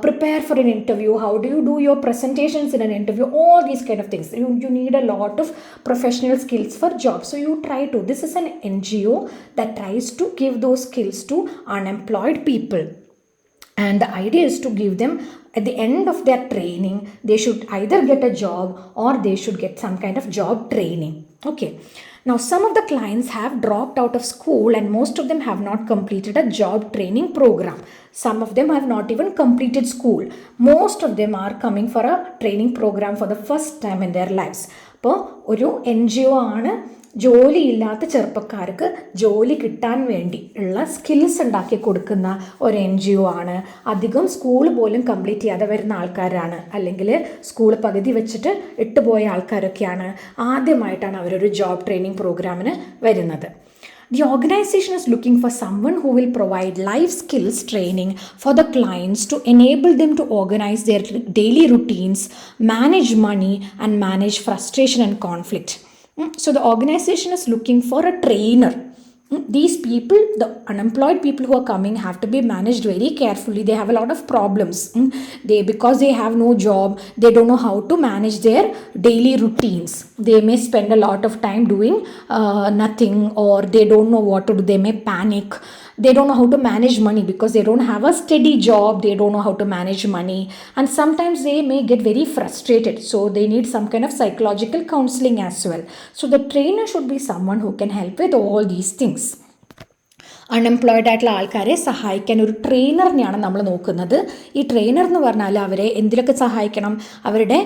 prepare for an interview? How do you do your presentations in an interview? All these kind of things. You need a lot of professional skills for jobs. So you try to, this is an NGO that tries to give those skills to unemployed people. And the idea is to give them, at the end of their training, they should either get a job or they should get some kind of job training. Okay. Now, some of the clients have dropped out of school and most of them have not completed a job training program. Some of them have not even completed school. Most of them are coming for a training program for the first time in their lives. അപ്പോൾ ഒരു NGO ആണ് ജോലിയില്ലാത്ത ചെറുപ്പക്കാർക്ക് ജോലി കിട്ടാൻ വേണ്ടി ഉള്ള skills ഉണ്ടാക്കി കൊടുക്കുന്ന ഒരു NGO ആണ്. അധികം സ്കൂൾ പോലും കംപ്ലീറ്റ് ചെയ്യാതെ വരുന്ന ആൾക്കാരാണ്, അല്ലെങ്കിൽ സ്കൂൾ പകുതി വെച്ചിട്ട് ഇട്ടുപോയ ആൾക്കാരൊക്കെയാണ്. ആദ്യമായിട്ടാണ് അവരൊരു ജോബ് ട്രെയിനിങ് പ്രോഗ്രാമിന് വരുന്നത്. The organization is looking for someone who will provide life skills training for the clients to enable them to organize their daily routines, manage money, and manage frustration and conflict. So the organization is looking for a trainer. These people, the unemployed people who are coming, have to be managed very carefully. They have a lot of problems. Because they have no job, they don't know how to manage their daily routines. They may spend a lot of time doing nothing, or they don't know what to do. They may panic. They don't know how to manage money because they don't have a steady job. They don't know how to manage money, and sometimes they may get very frustrated. So they need some kind of psychological counseling as well. So the trainer should be someone who can help with all these things. Unemployed ആയിട്ടുള്ള ആൾക്കാരെ സഹായിക്കാൻ ഒരു ട്രെയിനറിനെയാണ് നമ്മൾ നോക്കുന്നത്. ഈ trainer എന്ന് പറഞ്ഞാൽ അവരെ എന്തിലൊക്കെ സഹായിക്കണം? അവരുടെ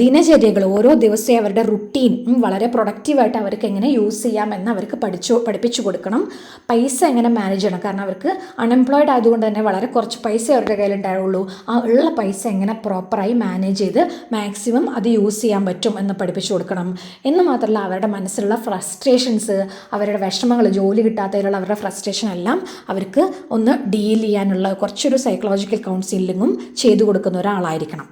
ദിനചര്യകൾ, ഓരോ ദിവസവും അവരുടെ റുട്ടീൻ വളരെ പ്രൊഡക്റ്റീവായിട്ട് അവർക്ക് എങ്ങനെ യൂസ് ചെയ്യാമെന്ന് അവർക്ക് പഠിപ്പിച്ചു കൊടുക്കണം. പൈസ എങ്ങനെ മാനേജ് ചെയ്യണം, കാരണം അവർക്ക് അൺഎംപ്ലോയിഡ് ആയതുകൊണ്ട് തന്നെ വളരെ കുറച്ച് പൈസ അവരുടെ കയ്യിലുണ്ടാവുള്ളൂ. ആ ഉള്ള പൈസ എങ്ങനെ പ്രോപ്പറായി മാനേജ് ചെയ്ത് മാക്സിമം അത് യൂസ് ചെയ്യാൻ പറ്റും എന്ന് പഠിപ്പിച്ചു കൊടുക്കണം. എന്ന് മാത്രമല്ല, അവരുടെ മനസ്സിലുള്ള ഫ്രസ്ട്രേഷൻസ്, അവരുടെ വിഷമങ്ങൾ, ജോലി കിട്ടാത്തതിലുള്ള അവരുടെ ഫ്രസ്ട്രേഷൻ എല്ലാം അവർക്ക് ഒന്ന് ഡീൽ ചെയ്യാനുള്ള കുറച്ചൊരു സൈക്കോളജിക്കൽ കൗൺസിലിങ്ങും ചെയ്തു കൊടുക്കുന്ന ഒരാളായിരിക്കണം.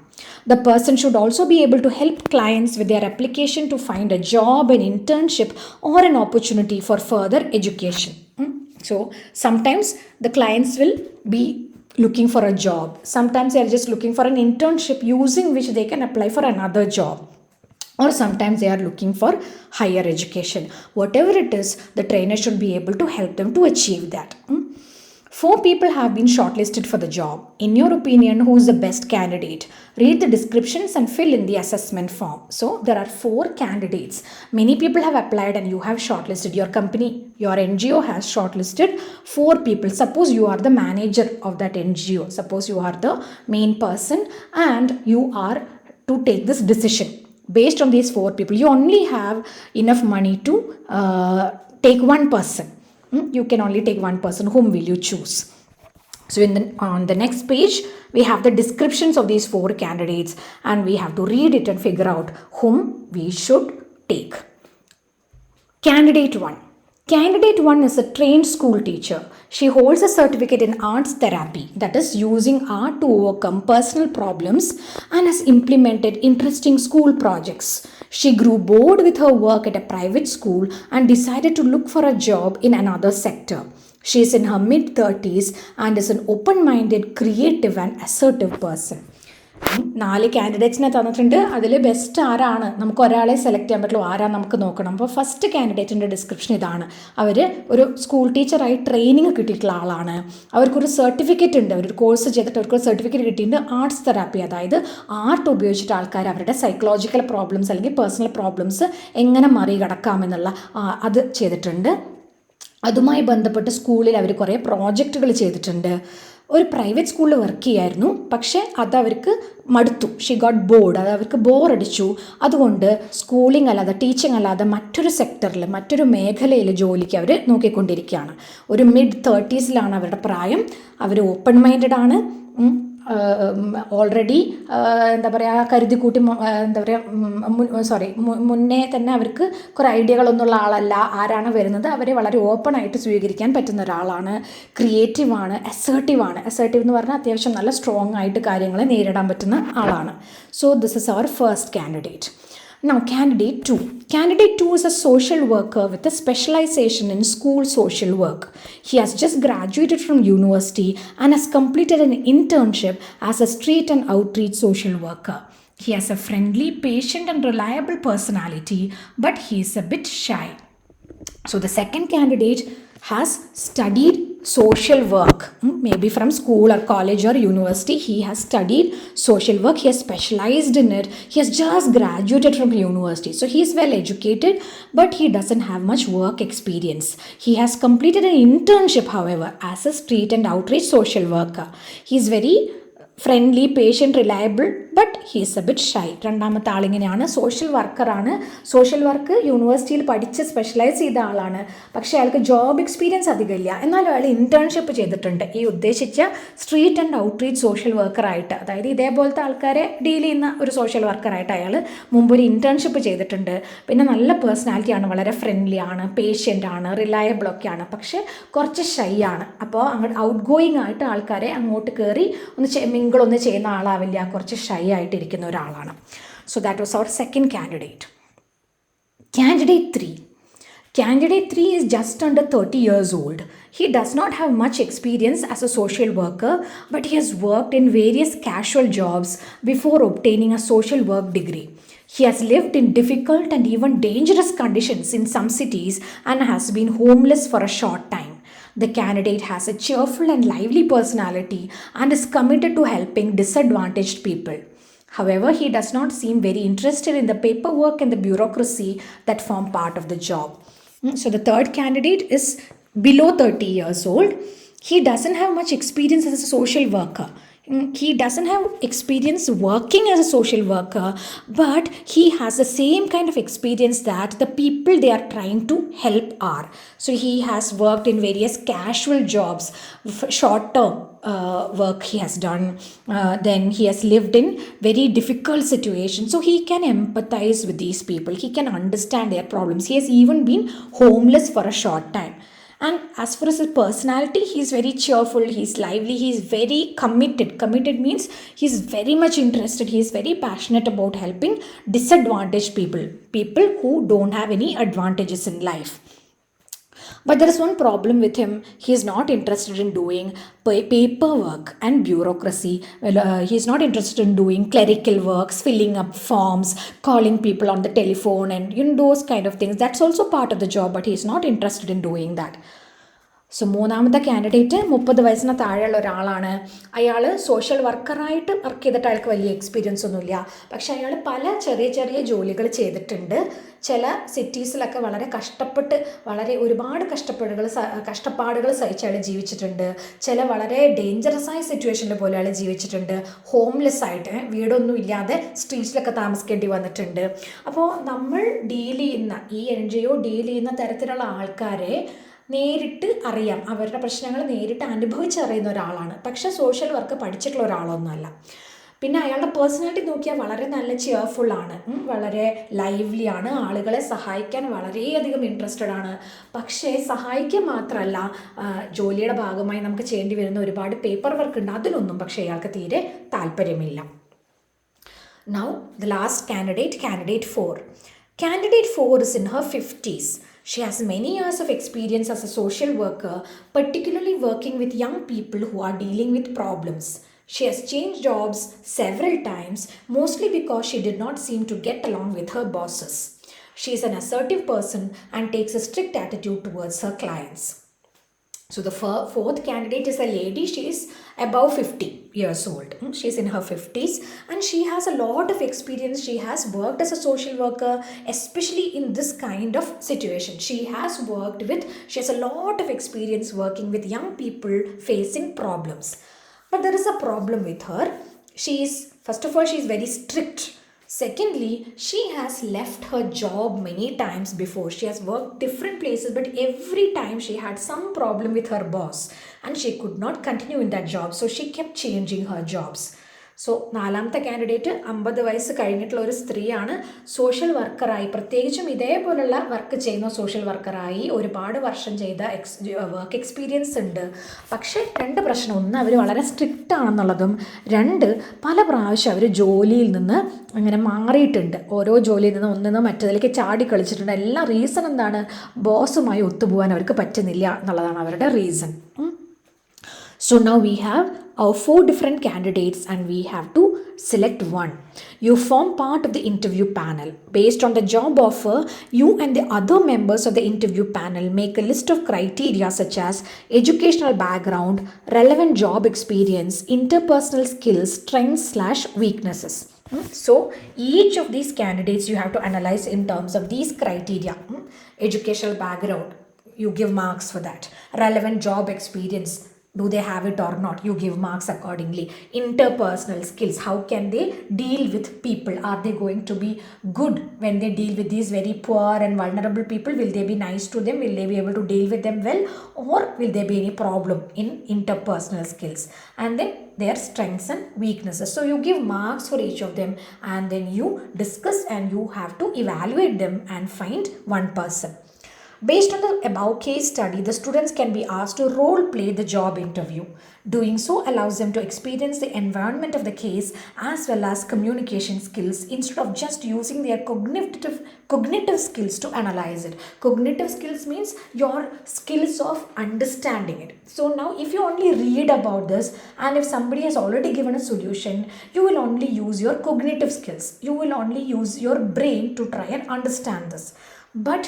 The person should also be able to help clients with their application to find a job, an internship, or an opportunity for further education. So sometimes the clients will be looking for a job. Sometimes they are just looking for an internship using which they can apply for another job. Or sometimes they are looking for higher education. Whatever it is, the trainer should be able to help them to achieve that. 4 people have been shortlisted for the job. In your opinion, who is the best candidate? Read the descriptions and fill in the assessment form. So there are 4 candidates. Many people have applied and you have shortlisted. Your company, your NGO has shortlisted 4 people. Suppose you are the manager of that NGO. Suppose you are the main person and you are to take this decision. Based on these 4 people, you only have enough money to take one person. You can only take one person. Whom will you choose? So on the next page, we have the descriptions of these 4 candidates and we have to read it and figure out whom we should take. Candidate 1. Candidate 1 is a trained school teacher. She holds a certificate in arts therapy, that is using art to overcome personal problems, and has implemented interesting school projects. She grew bored with her work at a private school and decided to look for a job in another sector. She is in her mid-30s and is an open-minded, creative and assertive person. 4 കാൻഡിഡേറ്റ്സിനെ തന്നിട്ടുണ്ട്. അതിൽ best ആരാണ്, നമുക്ക് ഒരാളെ select ചെയ്യാൻ പറ്റുള്ളൂ. ആരാ നമുക്ക് നോക്കണം. അപ്പോൾ ഫസ്റ്റ് കാൻഡിഡേറ്റിൻ്റെ ഡിസ്ക്രിപ്ഷൻ ഇതാണ്. അവർ ഒരു സ്കൂൾ ടീച്ചറായി ട്രെയിനിങ് കിട്ടിയിട്ടുള്ള ആളാണ്. അവർക്കൊരു സർട്ടിഫിക്കറ്റ് ഉണ്ട്. അവരൊരു കോഴ്സ് ചെയ്തിട്ട് അവർക്കൊരു സർട്ടിഫിക്കറ്റ് കിട്ടിയിട്ടുണ്ട് ആർട്സ് തെറാപ്പി, അതായത് ആർട്ട് ഉപയോഗിച്ചിട്ട് ആൾക്കാർ അവരുടെ സൈക്കോളജിക്കൽ പ്രോബ്ലംസ് അല്ലെങ്കിൽ പേഴ്സണൽ പ്രോബ്ലംസ് എങ്ങനെ മറികടക്കാമെന്നുള്ള അത് ചെയ്തിട്ടുണ്ട്. അതുമായി ബന്ധപ്പെട്ട് സ്കൂളിൽ അവർ കുറേ പ്രോജക്റ്റുകൾ ചെയ്തിട്ടുണ്ട്. ഒരു പ്രൈവറ്റ് സ്കൂളിൽ വർക്ക് ചെയ്യായിരുന്നു, പക്ഷേ അതവർക്ക് മടുത്തു. ഷീ ഗോട്ട് ബോർഡ്, അത് അവർക്ക് ബോറടിച്ചു. അതുകൊണ്ട് സ്കൂളിംഗ് അല്ലാതെ ടീച്ചിങ് അല്ലാതെ മറ്റൊരു സെക്ടറിൽ, മറ്റൊരു മേഖലയിൽ ജോലിക്ക് അവർ നോക്കിക്കൊണ്ടിരിക്കുകയാണ്. ഒരു mid-30s അവരുടെ പ്രായം. അവർ ഓപ്പൺ മൈൻഡഡ് ആണ്. ഓൾറെഡി എന്താ പറയുക കരുതിക്കൂട്ടി എന്താ പറയുക മുന്നേ തന്നെ അവർക്ക് കുറേ ഐഡിയകളൊന്നുള്ള ആളല്ല. ആരാണ് വരുന്നത് അവരെ വളരെ ഓപ്പൺ ആയിട്ട് സ്വീകരിക്കാൻ പറ്റുന്ന ഒരാളാണ്. ക്രിയേറ്റീവാണ്, അസേർട്ടീവ് എന്ന് പറഞ്ഞാൽ അത്യാവശ്യം നല്ല സ്ട്രോങ് ആയിട്ട് കാര്യങ്ങളെ നേരിടാൻ പറ്റുന്ന ആളാണ്. So this is our first candidate. Now, candidate 2. Candidate 2 is a social worker with a specialization in school social work. He has just graduated from university and has completed an internship as a street and outreach social worker. He has a friendly, patient, and reliable personality, but he is a bit shy. So, the second candidate has studied social work, maybe from school or college or university. He has studied social work, he has specialized in it, he has just graduated from university, so he is well educated, but he doesn't have much work experience. He has completed an internship, however, as a street and outreach social worker. He is very friendly, patient, reliable, but he's A bit shy. രണ്ടാമത്തെ ആളിങ്ങനെയാണ്, social വർക്കറാണ്. Social work യൂണിവേഴ്സിറ്റിയിൽ പഠിച്ച് specialise ചെയ്ത ആളാണ്. പക്ഷേ അയാൾക്ക് job experience അധികമില്ല. എന്നാലും അയാൾ internship ചെയ്തിട്ടുണ്ട് ഈ ഉദ്ദേശിച്ച സ്ട്രീറ്റ് ആൻഡ് ഔട്ട്റീച്ച് സോഷ്യൽ വർക്കറായിട്ട്. അതായത് ഇതേപോലത്തെ ആൾക്കാരെ ഡീൽ ചെയ്യുന്ന ഒരു സോഷ്യൽ വർക്കറായിട്ട് അയാൾ മുമ്പൊരു ഇൻറ്റേൺഷിപ്പ് ചെയ്തിട്ടുണ്ട്. പിന്നെ നല്ല പേഴ്സണാലിറ്റിയാണ്, വളരെ ഫ്രണ്ട്ലി ആണ്, പേഷ്യൻ്റ് ആണ്, റിലയബിളൊക്കെയാണ്, പക്ഷേ കുറച്ച് ഷൈ ആണ്. അപ്പോൾ അങ്ങോട്ട് ഔട്ട് ഗോയിങ് ആയിട്ട് ആൾക്കാരെ അങ്ങോട്ട് കയറി ഒന്ന് മിങ്കിളൊന്നും ചെയ്യുന്ന ആളാവില്ല, കുറച്ച് ഷൈ ആയിട്ടിരിക്കുന്ന ഒരാളാണ്. So that was our second candidate. Candidate 3. Candidate 3 is just under 30 years old. He does not have much experience as a social worker, but he has worked in various casual jobs before obtaining a social work degree. He has lived in difficult and even dangerous conditions in some cities and has been homeless for a short time. The candidate has a cheerful and lively personality and is committed to helping disadvantaged people. However, he does not seem very interested in the paperwork and the bureaucracy that form part of the job. So the third candidate is below 30 years old. He doesn't have much experience as a social worker. He doesn't have experience working as a social worker, but he has the same kind of experience that the people they are trying to help are. So he has worked in various casual jobs, short term work he has done. Then he has lived in very difficult situations, so he can empathize with these people, he can understand their problems. He has even been homeless for a short time. And as far as his personality, he is very cheerful, he is lively, he is very committed. Committed means he is very much interested, he is very passionate about helping disadvantaged people who don't have any advantages in life. But there is one problem with him. He is not interested in doing paperwork and bureaucracy. He is not interested in doing clerical works, filling up forms, calling people on the telephone, and those kind of things. That's also part of the job, but he is not interested in doing that. So മൂന്നാമത്തെ candidate 30 വയസ്സിന് താഴെയുള്ള ഒരാളാണ്. അയാൾ social വർക്കറായിട്ട് work ചെയ്തിട്ട് അയാൾക്ക് വലിയ experience ഒന്നുമില്ല. പക്ഷെ അയാൾ പല ചെറിയ ചെറിയ ജോലികൾ ചെയ്തിട്ടുണ്ട്. ചില സിറ്റീസിലൊക്കെ വളരെ കഷ്ടപ്പെട്ട് ഒരുപാട് കഷ്ടപ്പാടുകൾ സഹിച്ച് അയാൾ ജീവിച്ചിട്ടുണ്ട്. ചില വളരെ ഡേഞ്ചറസ് ആയ സിറ്റുവേഷനിൽ പോലെ അയാൾ ജീവിച്ചിട്ടുണ്ട്. ഹോംലെസ് ആയിട്ട് വീടൊന്നും ഇല്ലാതെ സ്ട്രീറ്റ്സിലൊക്കെ താമസിക്കേണ്ടി വന്നിട്ടുണ്ട്. അപ്പോൾ നമ്മൾ ഡീൽ ചെയ്യുന്ന ഈ NGO ഡീൽ ചെയ്യുന്ന തരത്തിലുള്ള ആൾക്കാരെ നേരിട്ട് അറിയാം, അവരുടെ പ്രശ്നങ്ങൾ നേരിട്ട് അനുഭവിച്ചറിയുന്ന ഒരാളാണ്. പക്ഷെ സോഷ്യൽ വർക്ക് പഠിച്ചിട്ടുള്ള ഒരാളൊന്നുമല്ല. പിന്നെ അയാളുടെ പേഴ്സണാലിറ്റി നോക്കിയാൽ വളരെ നല്ല ചെയർഫുള്ളാണ്, വളരെ ലൈവ്ലി ആണ്, ആളുകളെ സഹായിക്കാൻ വളരെയധികം ഇൻട്രസ്റ്റഡ് ആണ്. പക്ഷേ സഹായിക്കാൻ മാത്രമല്ല, ജോലിയുടെ ഭാഗമായി നമുക്ക് ചെയ്യേണ്ടി വരുന്ന ഒരുപാട് പേപ്പർ വർക്ക് ഉണ്ട്, അതിലൊന്നും പക്ഷേ അയാൾക്ക് തീരെ താല്പര്യമില്ല. Now the last candidate, candidate 4. Candidate 4 is in her 50s. She has many years of experience as a social worker, particularly working with young people who are dealing with problems. She has changed jobs several times, mostly because she did not seem to get along with her bosses. She is an assertive person and takes a strict attitude towards her clients. So the fourth candidate is a lady. She is above 50 years old. She is in her 50s and she has a lot of experience. She has worked as a social worker, especially in this kind of situation. She has a lot of experience working with young people facing problems. But there is a problem with her. First of all, she is very strict. Secondly, she has left her job many times before. She has worked different places, but every time she had some problem with her boss and she could not continue in that job. So she kept changing her jobs. So നാലാമത്തെ candidate 50 വയസ്സ് കഴിഞ്ഞിട്ടുള്ള ഒരു സ്ത്രീയാണ്. Social വർക്കറായി, പ്രത്യേകിച്ചും ഇതേപോലുള്ള work ചെയ്യുന്ന social വർക്കറായി ഒരുപാട് വർഷം ചെയ്ത വർക്ക് എക്സ്പീരിയൻസ് ഉണ്ട്. പക്ഷേ രണ്ട് പ്രശ്നം: ഒന്ന്, അവർ വളരെ സ്ട്രിക്റ്റ് ആണെന്നുള്ളതും, രണ്ട്, പല പ്രാവശ്യം അവർ ജോലിയിൽ നിന്ന് അങ്ങനെ മാറിയിട്ടുണ്ട്. ഓരോ ജോലിയിൽ നിന്ന് ഒന്നിന്ന് മറ്റതിലേക്ക് ചാടി കളിച്ചിട്ടുണ്ട്. എല്ലാ റീസൺ എന്താണ്? ബോസുമായി ഒത്തുപോകാൻ അവർക്ക് പറ്റുന്നില്ല എന്നുള്ളതാണ് അവരുടെ reason. So now we have our 4 different candidates and we have to select one. You form part of the interview panel. Based on the job offer, you and the other members of the interview panel make a list of criteria such as educational background, relevant job experience, interpersonal skills, strengths/weaknesses. So each of these candidates you have to analyze in terms of these criteria. Educational background, you give marks for that. Relevant job experience, do they have it or not? You give marks accordingly. Interpersonal skills, how can they deal with people? Are they going to be good when they deal with these very poor and vulnerable people? Will they be nice to them? Will they be able to deal with them well? Or will there be any problem in interpersonal skills? And then their strengths and weaknesses. So you give marks for each of them and then you discuss and you have to evaluate them and find one person. Based on the above case study, the students can be asked to role play the job interview. Doing so allows them to experience the environment of the case as well as communication skills instead of just using their cognitive skills to analyze it. Cognitive skills means your skills of understanding it. So now if you only read about this and if somebody has already given a solution, you will only use your cognitive skills. You will only use your brain to try and understand this. But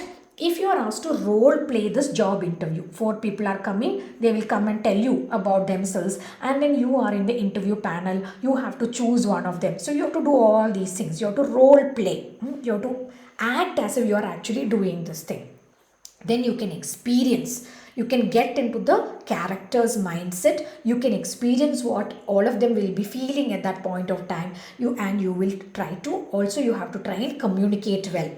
if you are asked to role play this job interview, 4 people are coming, they will come and tell you about themselves and then you are in the interview panel, you have to choose one of them. So you have to do all these things. You have to role play. You have to act as if you are actually doing this thing. Then you can experience. You can get into the character's mindset. You can experience what all of them will be feeling at that point of time. You will try to also, you have to try and communicate well.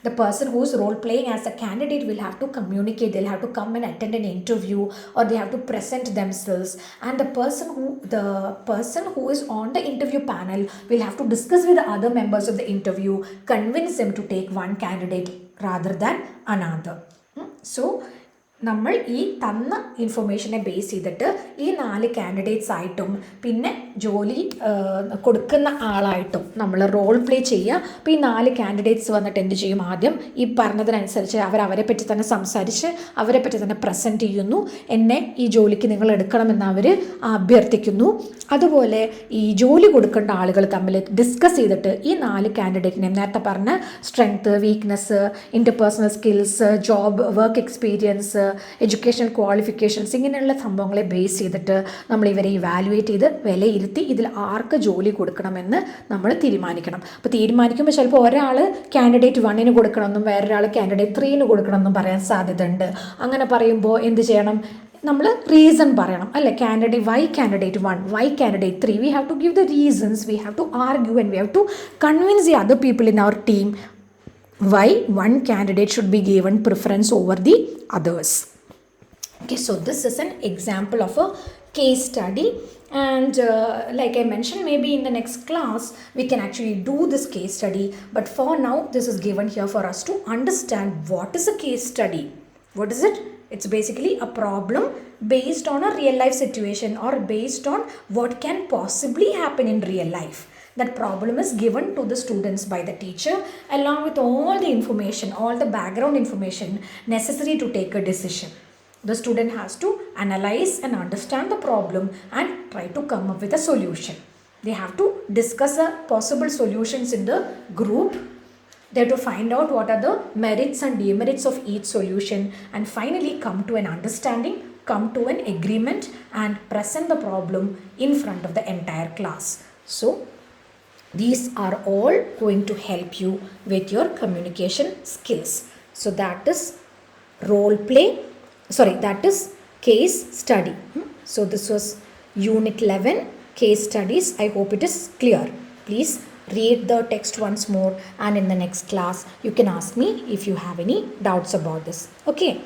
The person who is role playing as a candidate will have to communicate. They'll have to come and attend an interview or they have to present themselves. And the person who is on the interview panel will have to discuss with the other members of the interview, convince them to take one candidate rather than another. So നമ്മൾ ഈ തന്ന ഇൻഫർമേഷനെ base ചെയ്തിട്ട് ഈ 4 candidates ആയിട്ടും പിന്നെ ജോലി കൊടുക്കുന്ന ആളായിട്ടും നമ്മൾ റോൾ പ്ലേ ചെയ്യുക. അപ്പോൾ ഈ 4 കാൻഡിഡേറ്റ്സ് വന്നിട്ട് എന്ത് ചെയ്യും? ആദ്യം ഈ പറഞ്ഞതിനനുസരിച്ച് അവരെ പറ്റി തന്നെ സംസാരിച്ച് അവരെ പറ്റി തന്നെ പ്രസൻറ്റ് ചെയ്യുന്നു. എന്നെ ഈ ജോലിക്ക് നിങ്ങൾ എടുക്കണമെന്ന് അവർ അഭ്യർത്ഥിക്കുന്നു. അതുപോലെ ഈ ജോലി കൊടുക്കേണ്ട ആളുകൾ തമ്മിൽ ഡിസ്കസ് ചെയ്തിട്ട് ഈ 4 കാൻഡിഡേറ്റിനെ നേരത്തെ പറഞ്ഞ strength, weakness, interpersonal skills, job work experience, educational qualifications, ഇങ്ങനെയുള്ള സംഭവങ്ങളെ ബേസ് ചെയ്തിട്ട് നമ്മൾ ഇവരെ ഇവാലുവേറ്റ് ചെയ്ത് വിലയിരുത്തി ഇതിൽ ആർക്ക് ജോലി കൊടുക്കണമെന്ന് നമ്മൾ തീരുമാനിക്കണം. അപ്പോൾ തീരുമാനിക്കുമ്പോൾ ചിലപ്പോൾ ഒരാൾ കാൻഡിഡേറ്റ് 1 കൊടുക്കണമെന്നും വേറൊരാൾ കാൻഡിഡേറ്റ് 3 കൊടുക്കണമെന്നും പറയാൻ സാധ്യതയുണ്ട്. അങ്ങനെ പറയുമ്പോൾ എന്ത് ചെയ്യണം? നമ്മൾ റീസൺ പറയണം, അല്ലേ? Why candidate 1, why candidate 3. We have to give the reasons, we have to argue and we have to convince the other people in our team why one candidate should be given preference over the others. Okay, so this is an example of a case study and like I mentioned, maybe in the next class we can actually do this case study, but for now this is given here for us to understand what is a case study. What is it? It's basically a problem based on a real life situation or based on what can possibly happen in real life. That problem is given to the students by the teacher along with all the information, all the background information necessary to take a decision. The student has to analyze and understand the problem and try to come up with a solution. They have to discuss possible solutions in the group. They have to find out what are the merits and demerits of each solution and finally come to an understanding, come to an agreement and present the problem in front of the entire class. So these are all going to help you with your communication skills. So that is that is case study. So this was Unit 11, case studies. I hope it is clear. Please read the text once more, and in the next class you can ask me if you have any doubts about this. Okay.